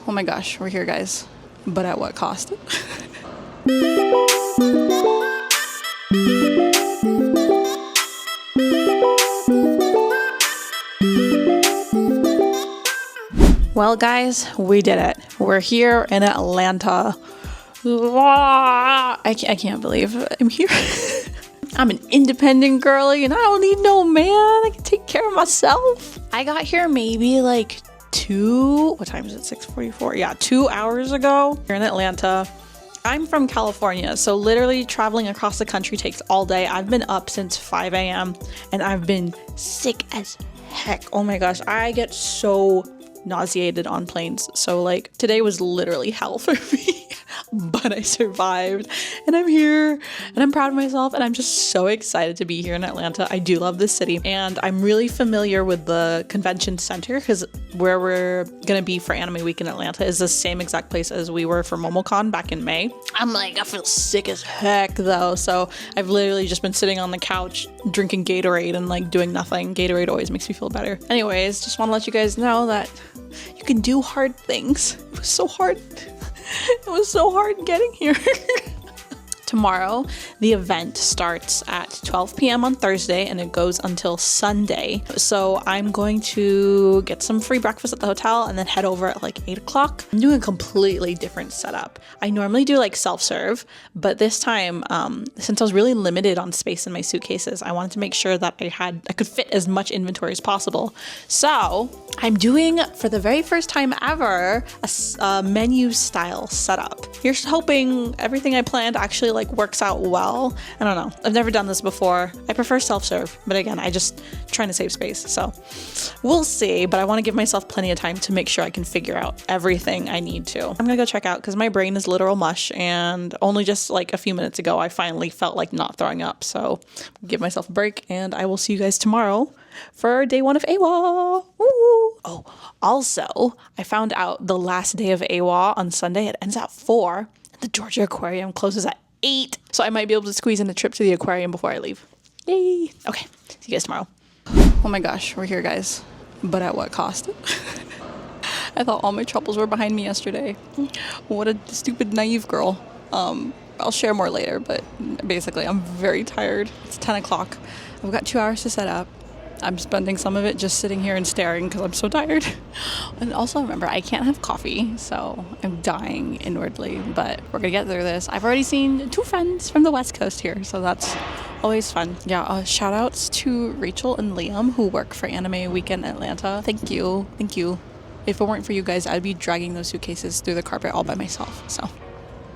Oh my gosh, we're here, guys. But at what cost? Well, guys, we did it. We're here in Atlanta. I can't believe I'm here. I'm an independent girlie and I don't need no man. I can take care of myself. I got here maybe like what time is it? 6:44. Yeah, 2 hours ago. Here in Atlanta. I'm from California, so literally traveling across the country takes all day. I've been up since 5 a.m. and I've been sick as heck. Oh my gosh, I get so nauseated on planes. So like today was literally hell for me, but I survived and I'm here and I'm proud of myself and I'm just so excited to be here in Atlanta. I do love this city and I'm really familiar with the convention center because where we're gonna be for Anime Week in Atlanta is the same exact place as we were for MomoCon back in May. I feel sick as heck though, so I've literally just been sitting on the couch drinking Gatorade and like doing nothing. Gatorade always makes me feel better. Anyways, just want to let you guys know that you can do hard things. It was so hard. It was so hard getting here. Tomorrow, the event starts at 12 p.m. on Thursday and it goes until Sunday. So I'm going to get some free breakfast at the hotel and then head over at like 8 o'clock. I'm doing a completely different setup. I normally do like self-serve, but this time, since I was really limited on space in my suitcases, I wanted to make sure that I could fit as much inventory as possible. So I'm doing, for the very first time ever, a menu style setup. Here's hoping everything I planned actually like works out well. I don't know. I've never done this before. I prefer self-serve, but again, I just trying to save space. So we'll see, but I want to give myself plenty of time to make sure I can figure out everything I need to. I'm gonna go check out because my brain is literal mush and only just like a few minutes ago, I finally felt like not throwing up. So give myself a break and I will see you guys tomorrow for day 1 of AWA. Woo! Oh, also, I found out the last day of AWA on Sunday, it ends at 4. The Georgia Aquarium closes at 8. So I might be able to squeeze in a trip to the aquarium before I leave. Yay! Okay, see you guys tomorrow. Oh my gosh, we're here, guys. But at what cost? I thought all my troubles were behind me yesterday. What a stupid, naive girl. I'll share more later, but basically I'm very tired. It's 10 o'clock. I've got 2 hours to set up. I'm spending some of it just sitting here and staring because I'm so tired. And also remember, I can't have coffee, so I'm dying inwardly, but we're gonna get through this. I've already seen 2 friends from the West Coast here, so that's always fun. Yeah, shout outs to Rachel and Liam who work for Anime Week in Atlanta. Thank you. Thank you. If it weren't for you guys, I'd be dragging those suitcases through the carpet all by myself, so.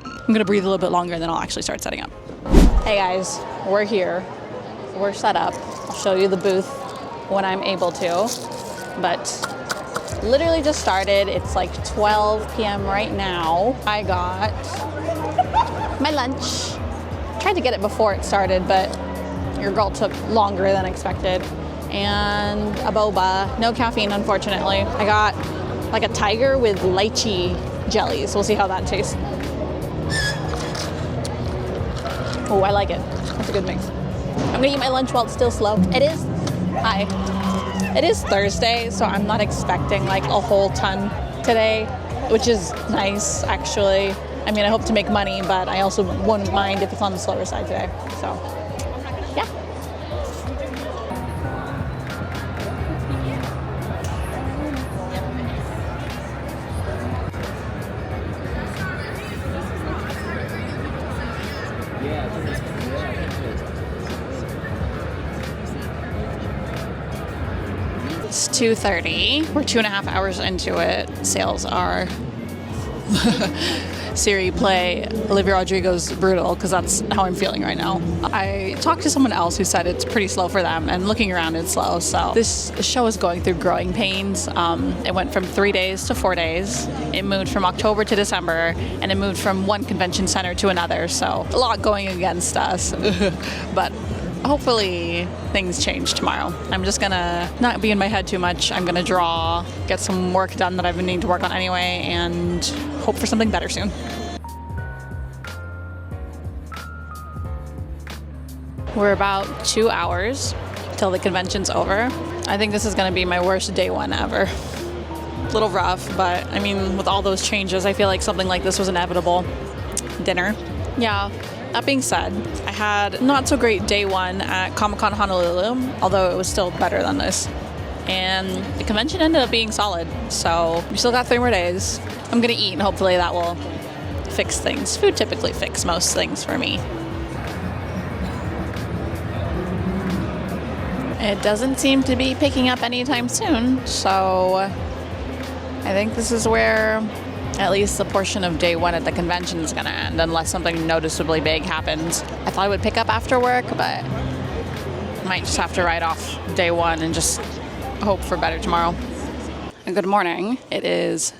I'm gonna breathe a little bit longer and then I'll actually start setting up. Hey guys, we're here. We're set up. I'll show you the booth when I'm able to, but literally just started. It's like 12 p.m. right now. I got my lunch. Tried to get it before it started, but your girl took longer than expected. And a boba, no caffeine, unfortunately. I got like a tiger with lychee jellies. We'll see how that tastes. Oh, I like it. That's a good mix. I'm gonna eat my lunch while it's still slow. It is Thursday, so I'm not expecting like a whole ton today, which is nice actually. I mean, I hope to make money, but I also wouldn't mind if it's on the slower side today. So, yeah. It's 2:30. We're 2.5 hours into it. Sales are Siri, play Olivia Rodrigo's Brutal, because that's how I'm feeling right now. I talked to someone else who said it's pretty slow for them, and looking around it's slow. So this show is going through growing pains. It went from 3 days to 4 days. It moved from October to December, and it moved from one convention center to another. So a lot going against us, but hopefully things change tomorrow. I'm just gonna not be in my head too much. I'm gonna draw, get some work done that I've been needing to work on anyway, and hope for something better soon. We're about 2 hours till the convention's over. I think this is gonna be my worst day one ever. a little rough, but I mean, with all those changes, I feel like something like this was inevitable. Dinner. Yeah. That being said, I had not so great day one at Comic-Con Honolulu, although it was still better than this. And the convention ended up being solid, so we still got 3 more days. I'm gonna eat, and hopefully that will fix things. Food typically fixes most things for me. It doesn't seem to be picking up anytime soon, so I think this is where at least the portion of day one at the convention is going to end, unless something noticeably big happens. I thought I would pick up after work, but I might just have to write off day one and just hope for better tomorrow. And good morning. It is,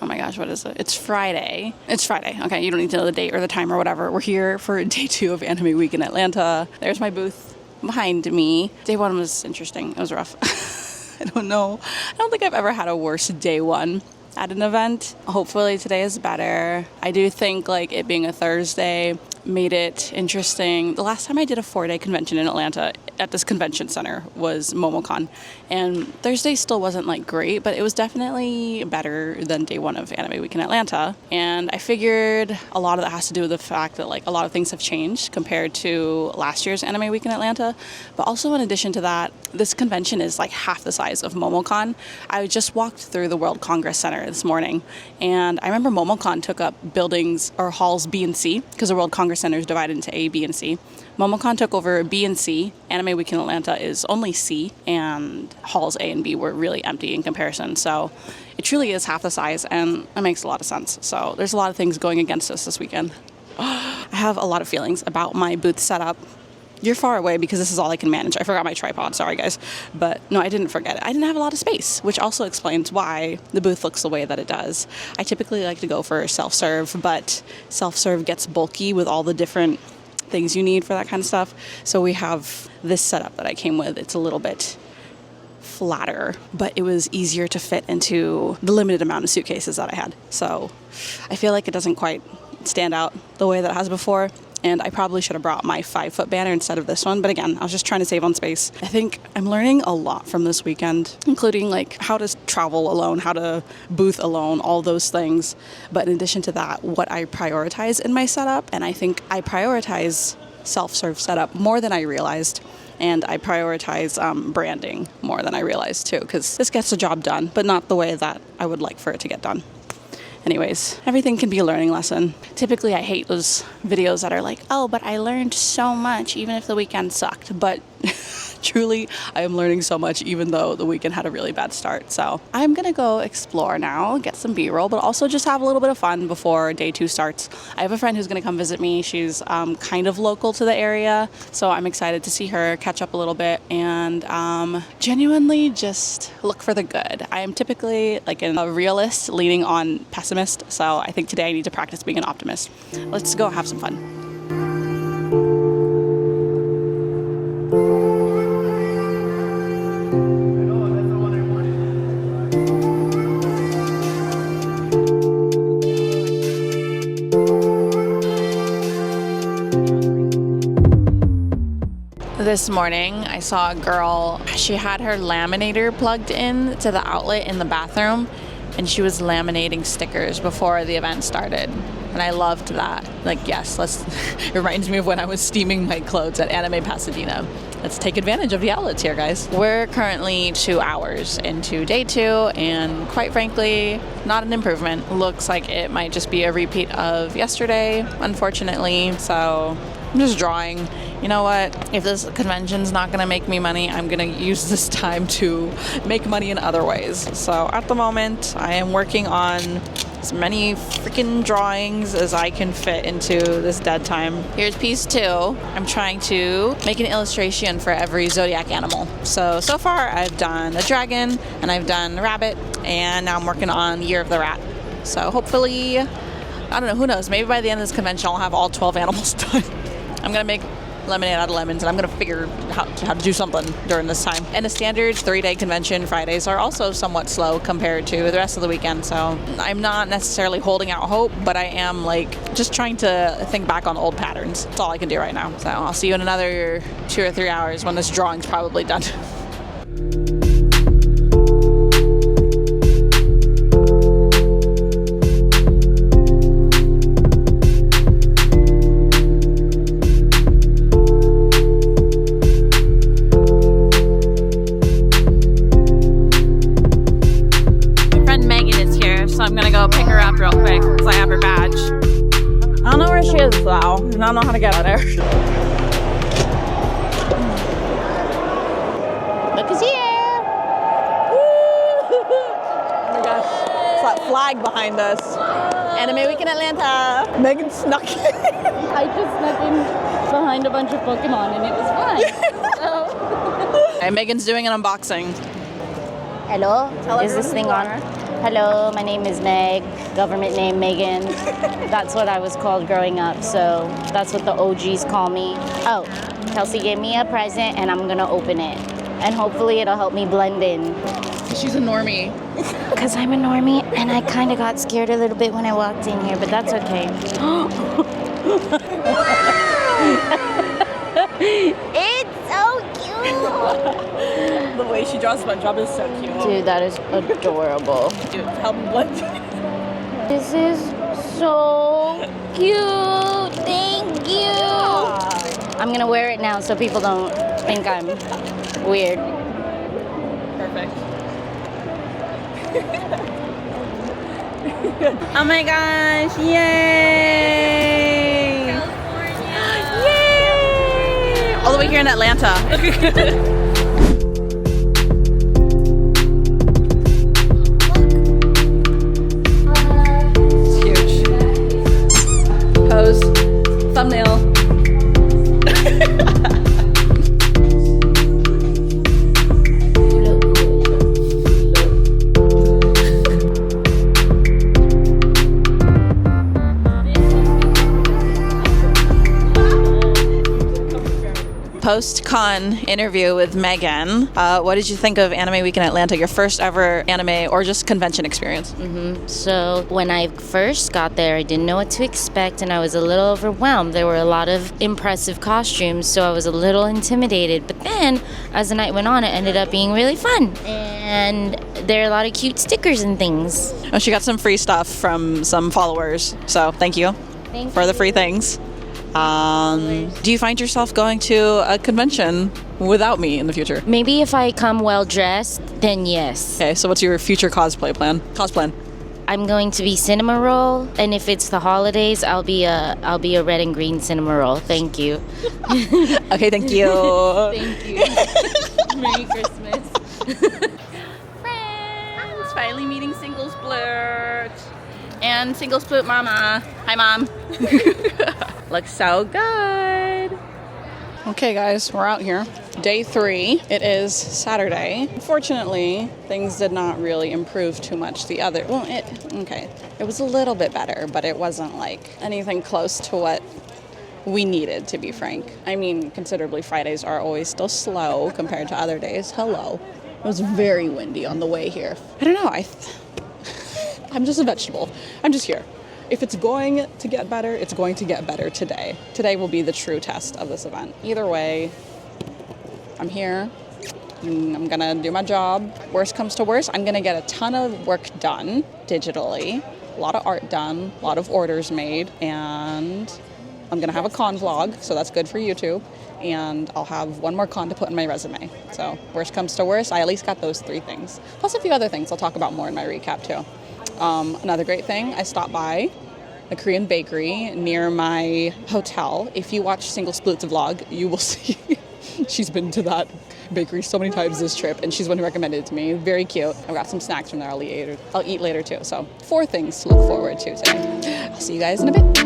oh my gosh, what is it? It's Friday. It's Friday. Okay, you don't need to know the date or the time or whatever. We're here for day 2 of Anime Week in Atlanta. There's my booth behind me. Day 1 was interesting. It was rough. I don't know. I don't think I've ever had a worse day 1 at an event. Hopefully today is better. I do think like it being a Thursday made it interesting. The last time I did a 4-day convention in Atlanta at this convention center was MomoCon, and Thursday still wasn't like great, but it was definitely better than day 1 of Anime Week in Atlanta. And I figured a lot of that has to do with the fact that like a lot of things have changed compared to last year's Anime Week in Atlanta. But also in addition to that, this convention is like half the size of MomoCon. I just walked through the World Congress Center this morning, and I remember MomoCon took up buildings or halls B and C, because the World Congress Center is divided into A, B, and C. MomoCon took over B and C. Anime Week in Atlanta is only C, and halls A and B were really empty in comparison. So it truly is half the size, and it makes a lot of sense. So there's a lot of things going against us this weekend. I have a lot of feelings about my booth setup. You're far away because this is all I can manage. I forgot my tripod, sorry guys. But no, I didn't forget it. I didn't have a lot of space, which also explains why the booth looks the way that it does. I typically like to go for self-serve, but self-serve gets bulky with all the different things you need for that kind of stuff. So we have this setup that I came with. It's a little bit flatter, but it was easier to fit into the limited amount of suitcases that I had. So I feel like it doesn't quite stand out the way that it has before. And I probably should have brought my 5-foot banner instead of this one. But again, I was just trying to save on space. I think I'm learning a lot from this weekend, including like how to travel alone, how to booth alone, all those things. But in addition to that, what I prioritize in my setup. And I think I prioritize self-serve setup more than I realized. And I prioritize branding more than I realized too, because this gets the job done, but not the way that I would like for it to get done. Anyways, everything can be a learning lesson. Typically, I hate those videos that are like, oh, but I learned so much, even if the weekend sucked. But truly, I am learning so much, even though the weekend had a really bad start. So I'm going to go explore now, get some B-roll, but also just have a little bit of fun before day 2 starts. I have a friend who's going to come visit me. She's kind of local to the area, so I'm excited to see her, catch up a little bit, and genuinely just look for the good. I am typically like a realist leaning on pessimist, so I think today I need to practice being an optimist. Let's go have some fun. This morning, I saw a girl, she had her laminator plugged in to the outlet in the bathroom, and she was laminating stickers before the event started. And I loved that. Like, yes, it reminds me of when I was steaming my clothes at Anime Pasadena. Let's take advantage of the outlets here, guys. We're currently 2 hours into day 2, and quite frankly, not an improvement. Looks like it might just be a repeat of yesterday, unfortunately. So I'm just drawing. You know what? If this convention's not going to make me money, I'm going to use this time to make money in other ways. So at the moment, I am working on as many freaking drawings as I can fit into this dead time. Here's piece 2. I'm trying to make an illustration for every zodiac animal. So far I've done a dragon, and I've done a rabbit, and now I'm working on Year of the Rat. So hopefully, I don't know, who knows, maybe by the end of this convention I'll have all 12 animals done. I'm going to make lemonade out of lemons, and I'm going to figure how to do something during this time. And a standard 3-day convention, Fridays are also somewhat slow compared to the rest of the weekend, so I'm not necessarily holding out hope, but I am like just trying to think back on old patterns. That's all I can do right now. So I'll see you in another 2 or 3 hours when this drawing's probably done. so I'm gonna go pick her up real quick because I have her badge. I don't know where she is though, and I don't know how to get her there. Look who's here! Woo! Oh my gosh, it's that flag behind us. Anime Week in Atlanta. Megan snuck in. I just snuck in behind a bunch of Pokemon and it was fun. So. Hey, Megan's doing an unboxing. Hello? Is this thing on? Hello, my name is Meg. Government name Megan. That's what I was called growing up, so that's what the OGs call me. Oh, Kelsey gave me a present and I'm gonna open it. And hopefully it'll help me blend in. She's a normie. Because I'm a normie and I kind of got scared a little bit when I walked in here, but that's okay. It's so cute! The way she draws SpongeBob is so cute. Dude, that is adorable. Dude, help me blend. This is so cute! Thank you! I'm gonna wear it now so people don't think I'm weird. Perfect. Oh my gosh, yay! California! Yay! All the way here in Atlanta. It's huge. Pose. Thumbnail. Post-con interview with Megan. What did you think of Anime Week in Atlanta, your first ever anime or just convention experience? So when I first got there, I didn't know what to expect and I was a little overwhelmed. There were a lot of impressive costumes, so I was a little intimidated. But then, as the night went on, it ended up being really fun. And there are a lot of cute stickers and things. Oh, she got some free stuff from some followers, so thank you for the free things. Do you find yourself going to a convention without me in the future? Maybe if I come well dressed, then yes. Okay, so what's your future cosplay plan? I'm going to be cinema roll, and if it's the holidays, I'll be a red and green cinema roll. Thank you. Okay, thank you. Thank you. Merry Christmas. Friends, finally meeting Single Split. And Single Split Mama. Hi, Mom. Looks so good. Okay, guys, we're out here. Day 3. It is Saturday. Unfortunately, things did not really improve too much. It was a little bit better, but it wasn't like anything close to what we needed, to be frank. I mean, considerably, Fridays are always still slow compared to other days. Hello. It was very windy on the way here. I don't know. I'm just a vegetable. I'm just here. If it's going to get better, it's going to get better today. Today will be the true test of this event. Either way, I'm here. I'm gonna do my job. Worst comes to worst, I'm gonna get a ton of work done digitally, a lot of art done, a lot of orders made, and I'm gonna have a con vlog, so that's good for YouTube. And I'll have one more con to put in my resume. So worst comes to worst, I at least got those 3 things. Plus a few other things I'll talk about more in my recap too. Another great thing, I stopped by a Korean bakery near my hotel. If you watch Single Split's vlog, you will see she's been to that bakery so many times this trip, and she's the one who recommended it to me. Very cute. I've got some snacks from there I'll eat later too. So 4 things to look forward to today. I'll see you guys in a bit.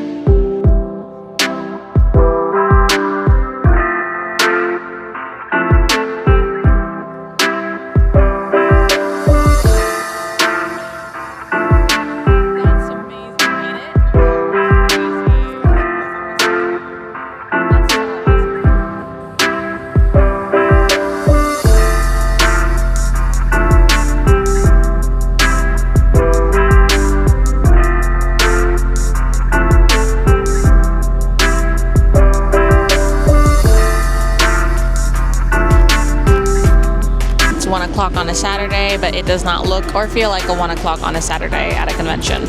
On a Saturday, but it does not look or feel like a 1 o'clock on a Saturday at a convention.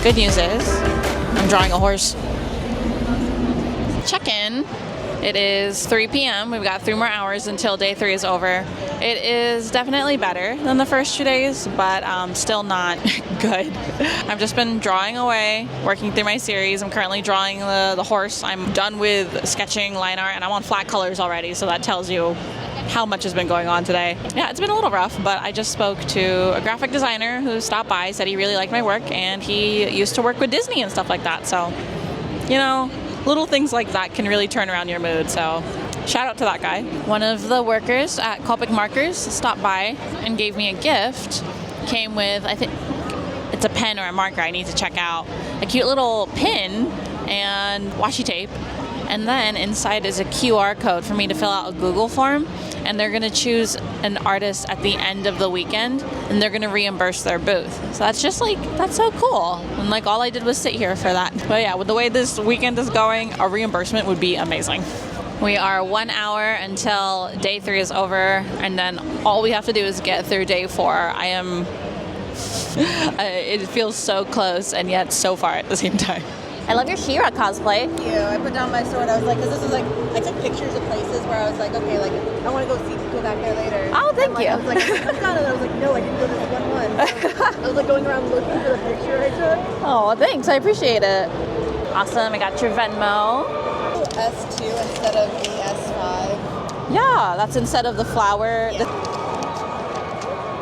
Good news is I'm drawing a horse. Check-in It is 3 p.m. We've got 3 more hours until day 3 is over. It is definitely better than the first 2 days, but still not good. I've just been drawing away, working through my series. I'm currently drawing the horse. I'm done with sketching line art, and I'm on flat colors already, so that tells you how much has been going on today. Yeah, it's been a little rough, but I just spoke to a graphic designer who stopped by, said he really liked my work, and he used to work with Disney and stuff like that. So, you know, little things like that can really turn around your mood. So shout out to that guy. One of the workers at Copic Markers stopped by and gave me a gift. Came with, I think it's a pen or a marker I need to check out, a cute little pin and washi tape. And then inside is a QR code for me to fill out a Google form, and they're gonna choose an artist at the end of the weekend, and they're gonna reimburse their booth. So that's just like, that's so cool. And like all I did was sit here for that. But yeah, with the way this weekend is going, a reimbursement would be amazing. We are 1 hour until day 3 is over, and then all we have to do is get through day 4. It feels so close and yet so far at the same time. I love your She-Ra cosplay. Thank you. I put down my sword. I was like, because this is like, I took pictures of places where I was like, okay, like, I want to go back there later. Oh, thank you. I was like, I'm done. And I was like, no, I didn't go to this one. I was like going around looking for the picture I took. Oh, thanks. I appreciate it. Awesome. I got your Venmo. S2 instead of the S5. Yeah, that's instead of the flower. Yeah.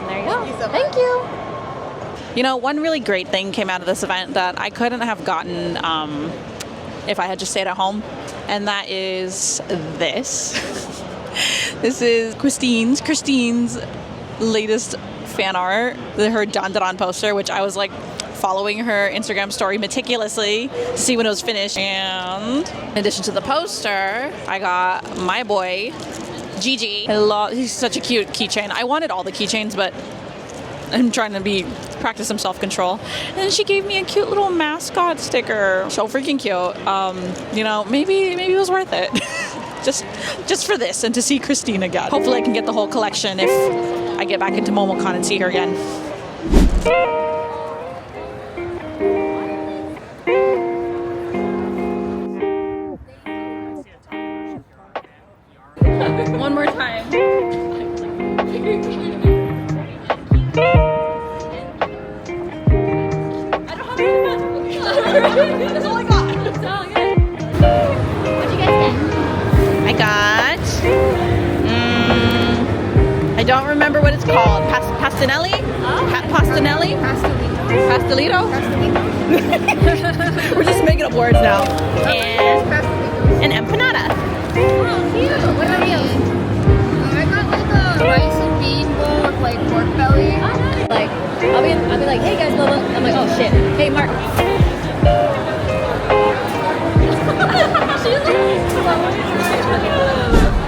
There you go. Thank you so much. Thank you. You know, one really great thing came out of this event that I couldn't have gotten if I had just stayed at home, and that is this. This is Christine's latest fan art, her Don Don poster, which I was like following her Instagram story meticulously to see when it was finished. And in addition to the poster, I got my boy, Gigi. He's such a cute keychain. I wanted all the keychains, but I'm trying to practice some self-control. And then she gave me a cute little mascot sticker. So freaking cute. You know, maybe it was worth it. just for this and to see Christine again. Hopefully I can get the whole collection if I get back into MomoCon and see her again. One more time. That's all I got. That's all good. What'd you guys get? I got, I don't remember what it's called. Pastinelli? Pastinelli? Pastelito? We're just making up words now. And an empanada. Oh, cute. What about you? I got like a rice and bean bowl with like pork belly. Like, I'll be like, hey guys, blah, blah. I'm like, oh shit. Hey, Mark.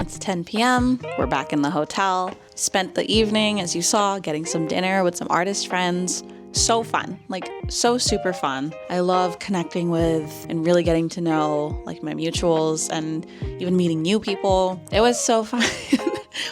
It's 10 p.m. We're back in the hotel. Spent the evening, as you saw, getting some dinner with some artist friends. So fun, like so super fun. I love connecting with and really getting to know like my mutuals and even meeting new people. It was so fun.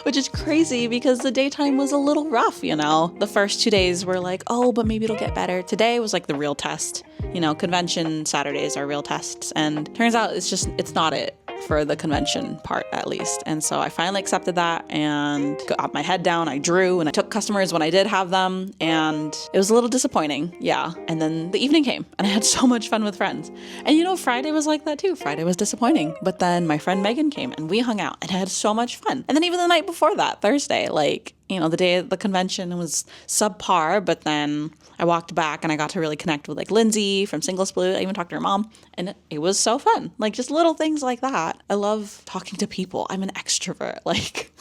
Which is crazy because the daytime was a little rough, you know. The first 2 days were like, oh, but maybe it'll get better. Today was like the real test. You know, convention Saturdays are real tests. And turns out it's not it for the convention part, at least. And so I finally accepted that and got my head down. I drew and I took customers when I did have them. And it was a little disappointing. Yeah. And then the evening came and I had so much fun with friends. And you know, Friday was like that too. Friday was disappointing. But then my friend Megan came and we hung out and had so much fun. And then even the night before that, Thursday, like, you know, the day of the convention was subpar, but then I walked back and I got to really connect with like Lindsay from Single Split. I even talked to her mom and it was so fun. Like just little things like that. I love talking to people. I'm an extrovert. Like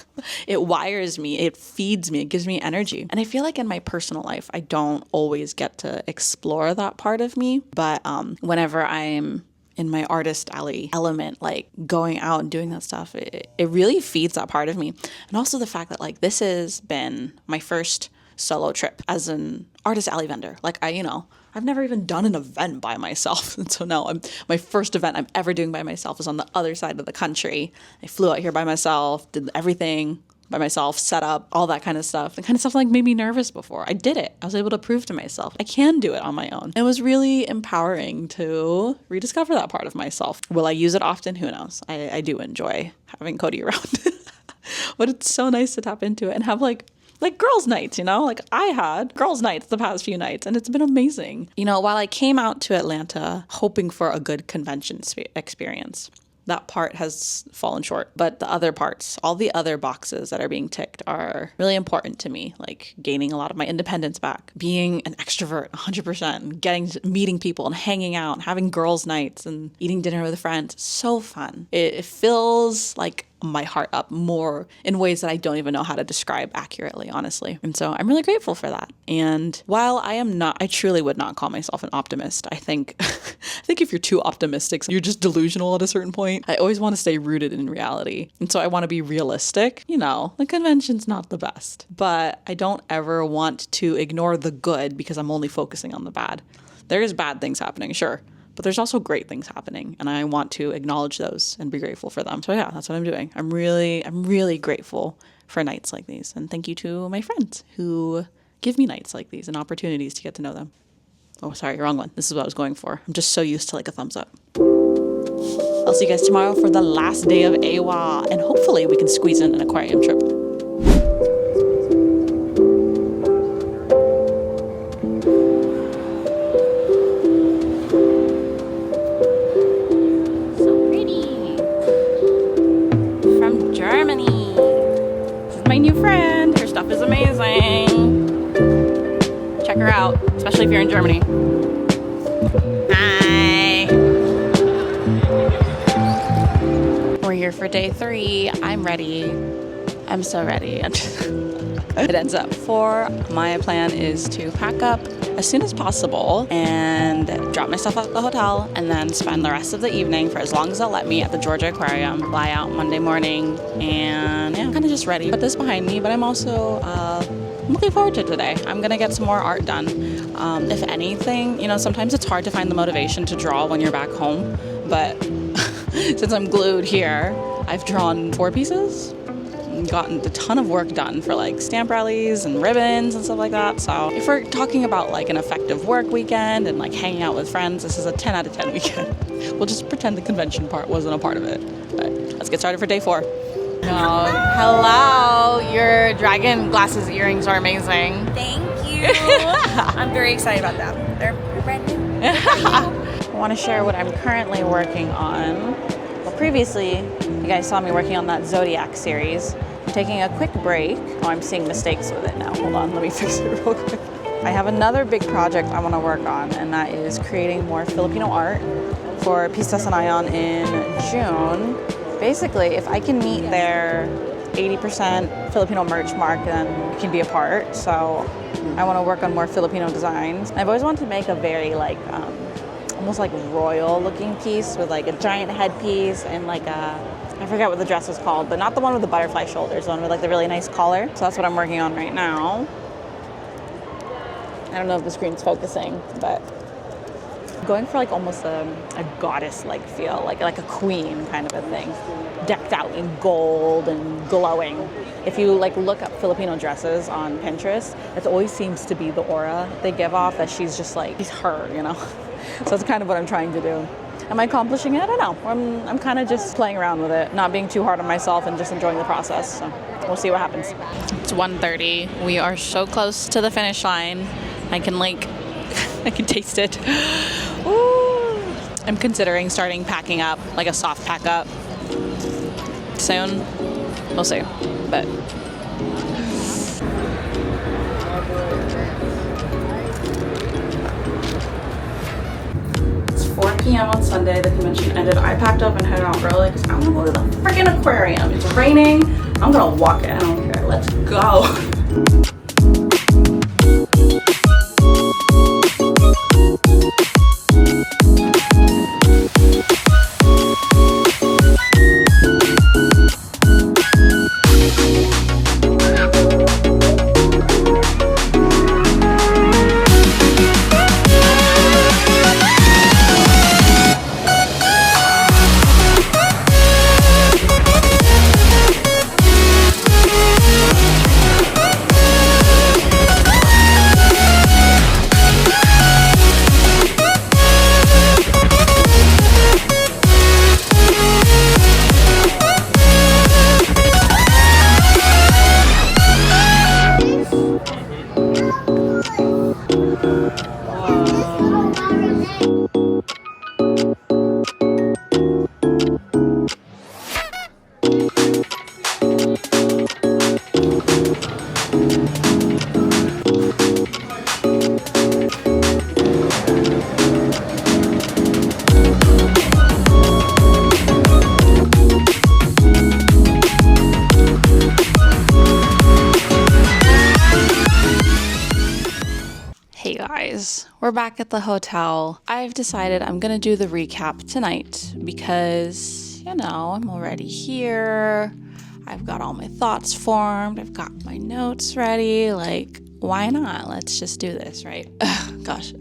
it wires me, it feeds me, it gives me energy. And I feel like in my personal life, I don't always get to explore that part of me. But whenever I'm in my artist alley element, like going out and doing that stuff, it really feeds that part of me. And also the fact that like this has been my first solo trip as an artist alley vendor. Like I've never even done an event by myself. And so now my first event I'm ever doing by myself is on the other side of the country. I flew out here by myself, did everything by myself, set up, all that kind of stuff. The kind of stuff like made me nervous before. I did it. I was able to prove to myself I can do it on my own. It was really empowering to rediscover that part of myself. Will I use it often? Who knows? I do enjoy having Cody around. But it's so nice to tap into it and have like girls' nights, you know? Like I had girls' nights the past few nights, and it's been amazing. You know, while I came out to Atlanta hoping for a good convention experience, that part has fallen short. But the other parts, all the other boxes that are being ticked are really important to me, like gaining a lot of my independence back, being an extrovert 100%, meeting people and hanging out and having girls' nights and eating dinner with friends. So fun. It fills like my heart up more in ways that I don't even know how to describe accurately, honestly. And so I'm really grateful for that. And while I truly would not call myself an optimist. I think if you're too optimistic, you're just delusional at a certain point. I always want to stay rooted in reality. And so I want to be realistic. You know, the convention's not the best, but I don't ever want to ignore the good because I'm only focusing on the bad. There is bad things happening, sure. But there's also great things happening, and I want to acknowledge those and be grateful for them. So yeah, that's what I'm doing. I'm really grateful for nights like these. And thank you to my friends who give me nights like these and opportunities to get to know them. Oh, sorry, wrong one. This is what I was going for. I'm just so used to like a thumbs up. I'll see you guys tomorrow for the last day of AWA, and hopefully we can squeeze in an aquarium trip. Check her out, especially if you're in Germany. Hi. We're here for day 3. I'm ready. I'm so ready. It ends at 4. My plan is to pack up as soon as possible and drop my stuff at the hotel and then spend the rest of the evening, for as long as they'll let me, at the Georgia Aquarium. Fly out Monday morning, and yeah, kind of just ready. Put this behind me, but I'm also I'm looking forward to today. I'm gonna get some more art done. If anything, you know, sometimes it's hard to find the motivation to draw when you're back home, but since I'm glued here, I've drawn 4 pieces and gotten a ton of work done for like stamp rallies and ribbons and stuff like that. So if we're talking about like an effective work weekend and like hanging out with friends, this is a 10 out of 10 weekend. We'll just pretend the convention part wasn't a part of it. But let's get started for day 4. Hello, your dragon glasses earrings are amazing. Thank you. I'm very excited about them. They're brand new. I want to share what I'm currently working on. Well, previously, you guys saw me working on that Zodiac series. I'm taking a quick break. Oh, I'm seeing mistakes with it now. Hold on, let me fix it real quick. I have another big project I want to work on, and that is creating more Filipino art for Pistas and Ion in June. Basically, if I can meet their 80% Filipino merch mark, then it can be a part. So I want to work on more Filipino designs. I've always wanted to make a very like almost like royal looking piece with like a giant headpiece and like I forget what the dress was called, but not the one with the butterfly shoulders, the one with like the really nice collar. So that's what I'm working on right now. I don't know if the screen's focusing, but going for like almost a goddess-like feel, like a queen kind of a thing, decked out in gold and glowing. If you like look up Filipino dresses on Pinterest, it always seems to be the aura they give off, that she's just like, she's her, you know? So that's kind of what I'm trying to do. Am I accomplishing it? I don't know. I'm kind of just playing around with it, not being too hard on myself and just enjoying the process. So we'll see what happens. It's 1:30. We are so close to the finish line. I can taste it. Ooh. I'm considering starting packing up, like a soft pack up soon. We'll see. But it's 4 p.m. on Sunday. The convention ended. I packed up and headed out early because I want to go to the freaking aquarium. It's raining. I'm gonna walk it. I don't care. Let's go. Hey guys, we're back at the hotel. I've decided I'm gonna do the recap tonight because, you know, I'm already here. I've got all my thoughts formed. I've got my notes ready. Like, why not? Let's just do this, right? Gosh.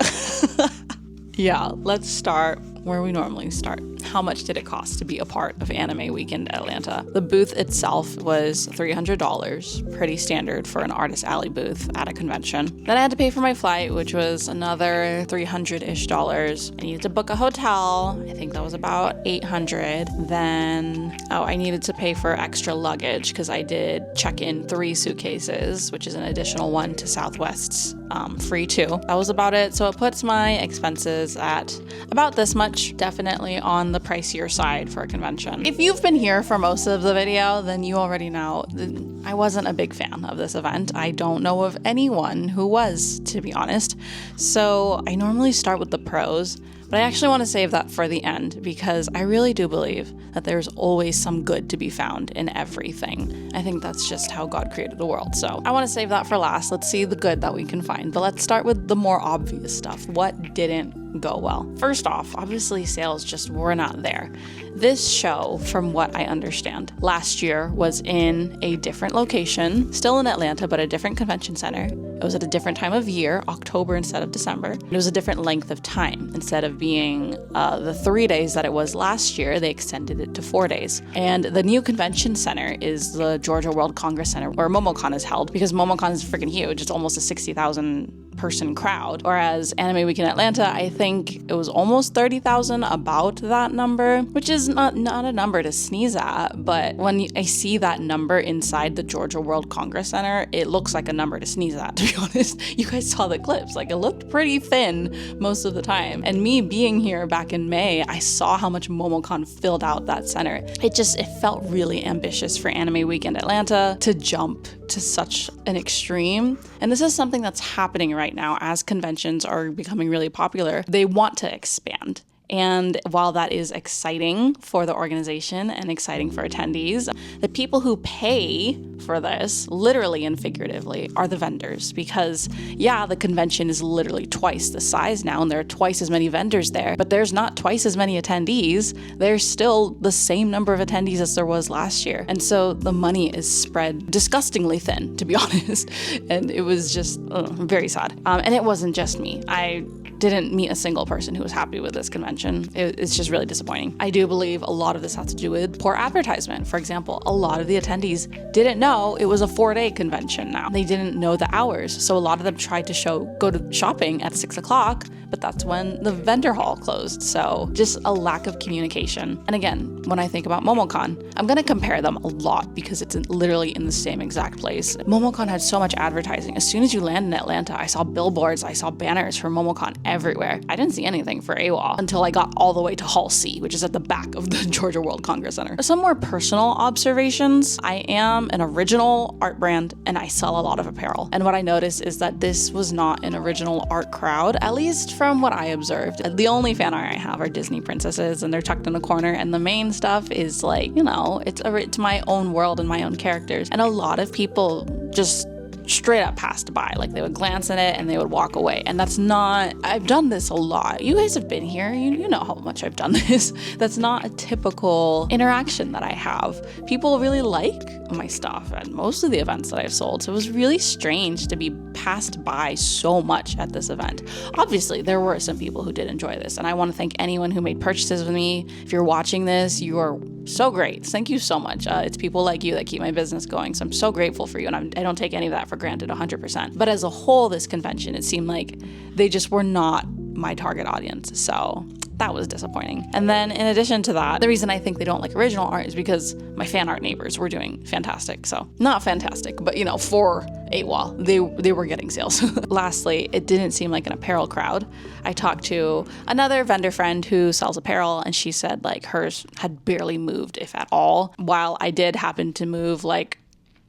Yeah, let's start where we normally start. How much did it cost to be a part of Anime Weekend Atlanta? The booth itself was $300, pretty standard for an Artist Alley booth at a convention. Then I had to pay for my flight, which was another $300-ish. I needed to book a hotel. I think that was about $800. Then, I needed to pay for extra luggage because I did check in 3 suitcases, which is an additional one to Southwest's free too. That was about it. So it puts my expenses at about this much, definitely on the pricier side for a convention. If you've been here for most of the video, then you already know that I wasn't a big fan of this event. I don't know of anyone who was, to be honest. So I normally start with the pros, but I actually want to save that for the end because I really do believe that there's always some good to be found in everything. I think that's just how God created the world. So I want to save that for last. Let's see the good that we can find. But let's start with the more obvious stuff. What didn't go well? First off, obviously sales just were not there. This show, from what I understand, last year was in a different location, still in Atlanta, but a different convention center. It was at a different time of year, October instead of December. It was a different length of time. Instead of being the 3 days that it was last year, they extended it to 4 days. And the new convention center is the Georgia World Congress Center, where MomoCon is held, because MomoCon is freaking huge. It's almost a 60,000 person crowd. Whereas Anime Week in Atlanta, I think it was almost 30,000, about that number, which is not a number to sneeze at. But when I see that number inside the Georgia World Congress Center, it looks like a number to sneeze at, to be honest. You guys saw the clips. Like, it looked pretty thin most of the time. And me being here back in May, I saw how much MomoCon filled out that center. It felt really ambitious for Anime Week in Atlanta to jump to such an extreme. And this is something that's happening right now as conventions are becoming really popular. They want to expand. And while that is exciting for the organization and exciting for attendees, the people who pay for this, literally and figuratively, are the vendors. Because, yeah, the convention is literally twice the size now, and there are twice as many vendors there, but there's not twice as many attendees. There's still the same number of attendees as there was last year. And so the money is spread disgustingly thin, to be honest. And it was just very sad. And it wasn't just me. I didn't meet a single person who was happy with this convention. It's just really disappointing. I do believe a lot of this has to do with poor advertisement. For example, a lot of the attendees didn't know it was a 4-day convention now. They didn't know the hours. So a lot of them tried to go to shopping at 6 o'clock, but that's when the vendor hall closed. So just a lack of communication. And again, when I think about MomoCon, I'm going to compare them a lot because it's literally in the same exact place. MomoCon had so much advertising. As soon as you land in Atlanta, I saw billboards, I saw banners for MomoCon everywhere. I didn't see anything for AWA until I got all the way to Hall C, which is at the back of the Georgia World Congress Center. Some more personal observations. I am an original art brand and I sell a lot of apparel. And what I noticed is that this was not an original art crowd, at least from what I observed. The only fan art I have are Disney princesses and they're tucked in a corner, and the main stuff is like, you know, it's my own world and my own characters. And a lot of people just straight up passed by. Like, they would glance at it and they would walk away. And that's not, I've done this a lot. You guys have been here. You know how much I've done this. That's not a typical interaction that I have. People really like my stuff at most of the events that I've sold. So it was really strange to be passed by so much at this event. Obviously, there were some people who did enjoy this. And I want to thank anyone who made purchases with me. If you're watching this, you are so great. Thank you so much. It's people like you that keep my business going. So I'm so grateful for you. And I don't take any of that for granted 100%. But as a whole, this convention, it seemed like they just were not my target audience. So that was disappointing. And then in addition to that, the reason I think they don't like original art is because my fan art neighbors were doing fantastic. So not fantastic, but you know, for AWA, they were getting sales. Lastly, it didn't seem like an apparel crowd. I talked to another vendor friend who sells apparel, and she said like hers had barely moved, if at all. While I did happen to move like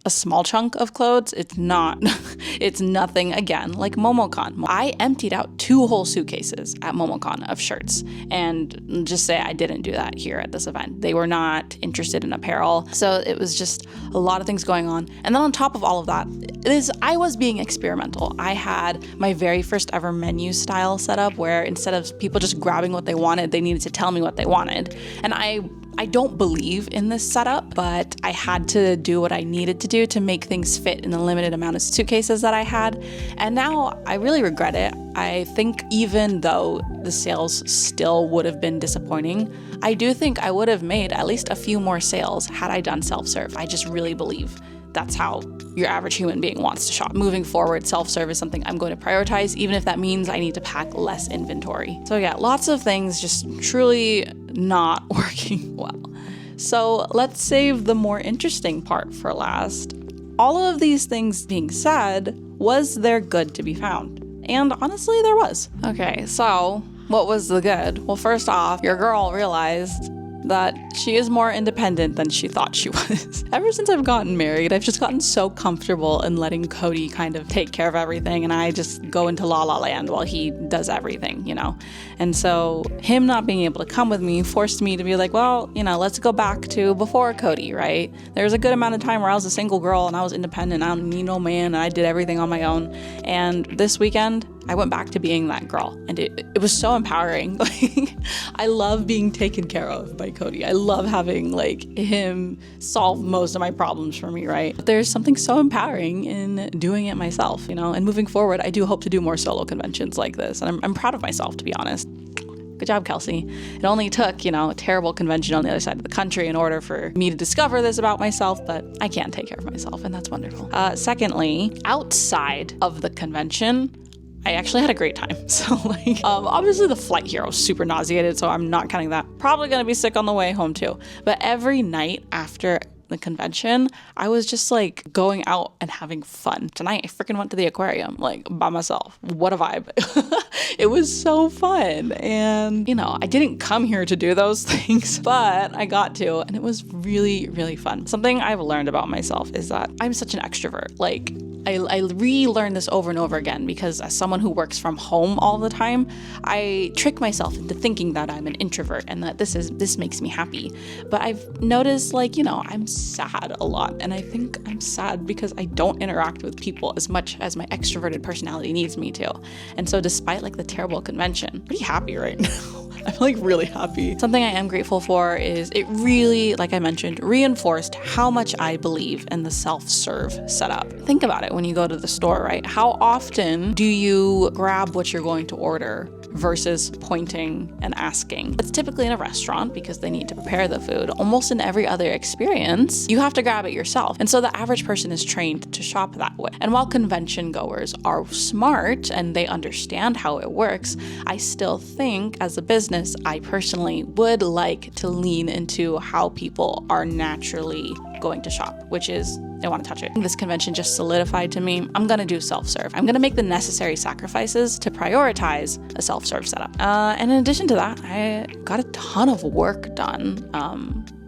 a small chunk of clothes, it's nothing again like MomoCon. I emptied out 2 whole suitcases at MomoCon of shirts, and just say I didn't do that here at this event. They were not interested in apparel, so it was just a lot of things going on. And then on top of all of that, I was being experimental. I had my very first ever menu style set up where instead of people just grabbing what they wanted, they needed to tell me what they wanted. And I don't believe in this setup, but I had to do what I needed to do to make things fit in the limited amount of suitcases that I had. And now I really regret it. I think even though the sales still would have been disappointing, I do think I would have made at least a few more sales had I done self-serve. I just really believe that's how your average human being wants to shop. Moving forward, self-serve is something I'm going to prioritize, even if that means I need to pack less inventory. So yeah, lots of things just truly not working well. So let's save the more interesting part for last. All of these things being said, was there good to be found? And honestly, there was. Okay, so what was the good? Well, first off, your girl realized that she is more independent than she thought she was. Ever since I've gotten married, I've just gotten so comfortable in letting Cody kind of take care of everything, and I just go into la la land while he does everything, you know? And so him not being able to come with me forced me to be like, well, you know, let's go back to before Cody, right? There was a good amount of time where I was a single girl and I was independent. I don't need no man, and I did everything on my own. And this weekend, I went back to being that girl, and it was so empowering. Like, I love being taken care of by Cody. I love having like him solve most of my problems for me, right? But there's something so empowering in doing it myself, you know? And moving forward, I do hope to do more solo conventions like this, and I'm proud of myself, to be honest. Good job, Kelsey. It only took, you know, a terrible convention on the other side of the country in order for me to discover this about myself, but I can take care of myself, and that's wonderful. Secondly, outside of the convention, I actually had a great time. So like, obviously the flight here was super nauseated, so I'm not counting that. Probably gonna be sick on the way home too. But every night after the convention, I was just like going out and having fun. Tonight, I freaking went to the aquarium, like by myself. What a vibe. It was so fun. And, you know, I didn't come here to do those things, but I got to, and it was really, really fun. Something I've learned about myself is that I'm such an extrovert. Like, I relearned this over and over again because as someone who works from home all the time, I trick myself into thinking that I'm an introvert and that this makes me happy. But I've noticed, like, you know, I'm sad a lot, and I think I'm sad because I don't interact with people as much as my extroverted personality needs me to. And so despite like the terrible convention, I'm pretty happy right now. I'm like really happy. Something I am grateful for is it really, like I mentioned, reinforced how much I believe in the self-serve setup. Think about it when you go to the store, right? How often do you grab what you're going to order versus pointing and asking? It's typically in a restaurant because they need to prepare the food. Almost in every other experience, you have to grab it yourself. And so the average person is trained to shop that way. And while convention goers are smart and they understand how it works, I still think as a business, I personally would like to lean into how people are naturally going to shop, which is they want to touch it. This convention just solidified to me, I'm going to do self-serve. I'm going to make the necessary sacrifices to prioritize a self-serve setup. And in addition to that, I got a ton of work done.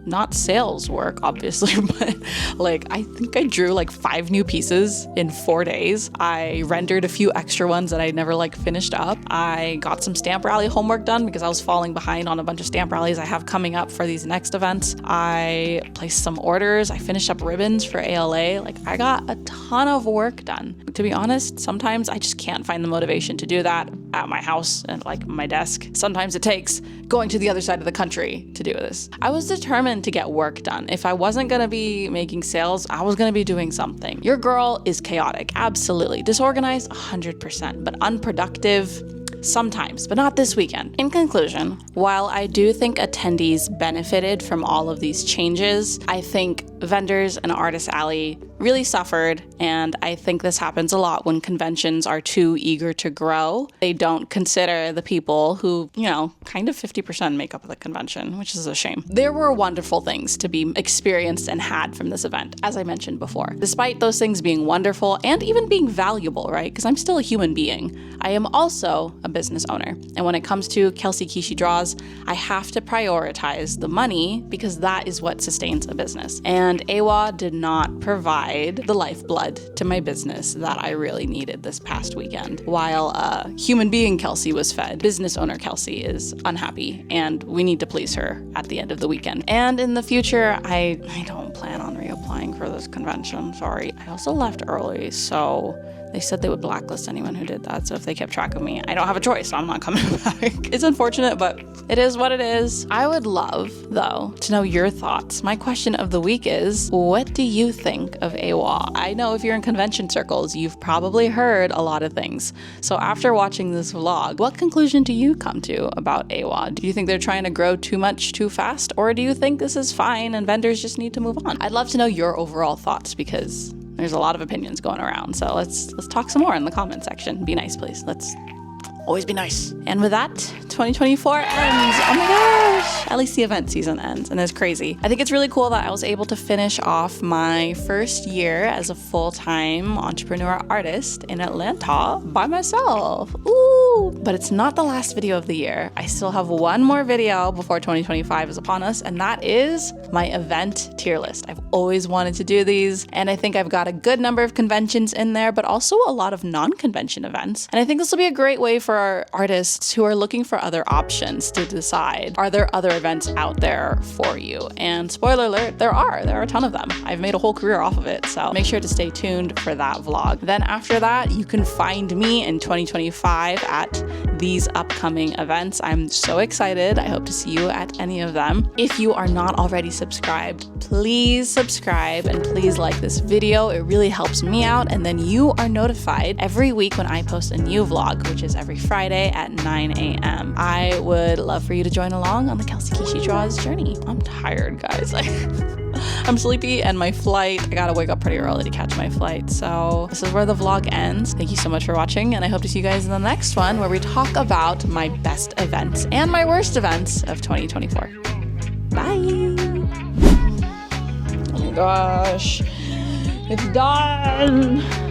Not sales work, obviously, but like I think I drew like 5 new pieces in 4 days. I rendered a few extra ones that I never like finished up. I got some stamp rally homework done because I was falling behind on a bunch of stamp rallies I have coming up for these next events. I placed some orders. I finished up ribbons for ALA. Like I got a ton of work done. To be honest, sometimes I just can't find the motivation to do that at my house and like my desk. Sometimes it takes going to the other side of the country to do this. I was determined to get work done. If I wasn't going to be making sales, I was going to be doing something. Your girl is chaotic, absolutely. Disorganized, 100%, but unproductive sometimes, but not this weekend. In conclusion, while I do think attendees benefited from all of these changes, I think vendors and Artist Alley really suffered, and I think this happens a lot when conventions are too eager to grow. They don't consider the people who, kind of 50% make up of the convention, which is a shame. There were wonderful things to be experienced and had from this event, as I mentioned before. Despite those things being wonderful and even being valuable, right? Because I'm still a human being. I am also a business owner. And when it comes to Kelsey Kishi Draws, I have to prioritize the money because that is what sustains a business. And AWA did not provide the lifeblood to my business that I really needed this past weekend. While human being Kelsey was fed, business owner Kelsey is unhappy, and we need to please her at the end of the weekend. And in the future, I don't plan on reapplying for this convention, sorry. I also left early, so they said they would blacklist anyone who did that, so if they kept track of me, I don't have a choice, so I'm not coming back. It's unfortunate, but it is what it is. I would love, though, to know your thoughts. My question of the week is, what do you think of AWA? I know if you're in convention circles, you've probably heard a lot of things. So after watching this vlog, what conclusion do you come to about AWA? Do you think they're trying to grow too much too fast, or do you think this is fine and vendors just need to move on? I'd love to know your overall thoughts because there's a lot of opinions going around. So let's talk some more in the comment section. Be nice, please. Let's always be nice. And with that, 2024 ends. Oh my gosh. At least the event season ends, and it's crazy. I think it's really cool that I was able to finish off my first year as a full-time entrepreneur artist in Atlanta by myself. Ooh. But it's not the last video of the year. I still have one more video before 2025 is upon us, and that is my event tier list. I've always wanted to do these, and I think I've got a good number of conventions in there, but also a lot of non-convention events. And I think this will be a great way for our artists who are looking for other options to decide, are there other events out there for you? And spoiler alert, there are a ton of them. I've made a whole career off of it, so make sure to stay tuned for that vlog. Then after that, you can find me in 2025 at these upcoming events. I'm so excited. I hope to see you at any of them. If you are not already subscribed, please subscribe and please like this video. It really helps me out, and then you are notified every week when I post a new vlog, which is every Friday at 9 a.m. I would love for you to join along on the Kelsey Kishi Draws journey. I'm tired, guys. I'm sleepy, and my flight, I gotta wake up pretty early to catch my flight. So this is where the vlog ends. Thank you so much for watching, and I hope to see you guys in the next one where we talk about my best events and my worst events of 2024. Bye. Oh my gosh, it's done.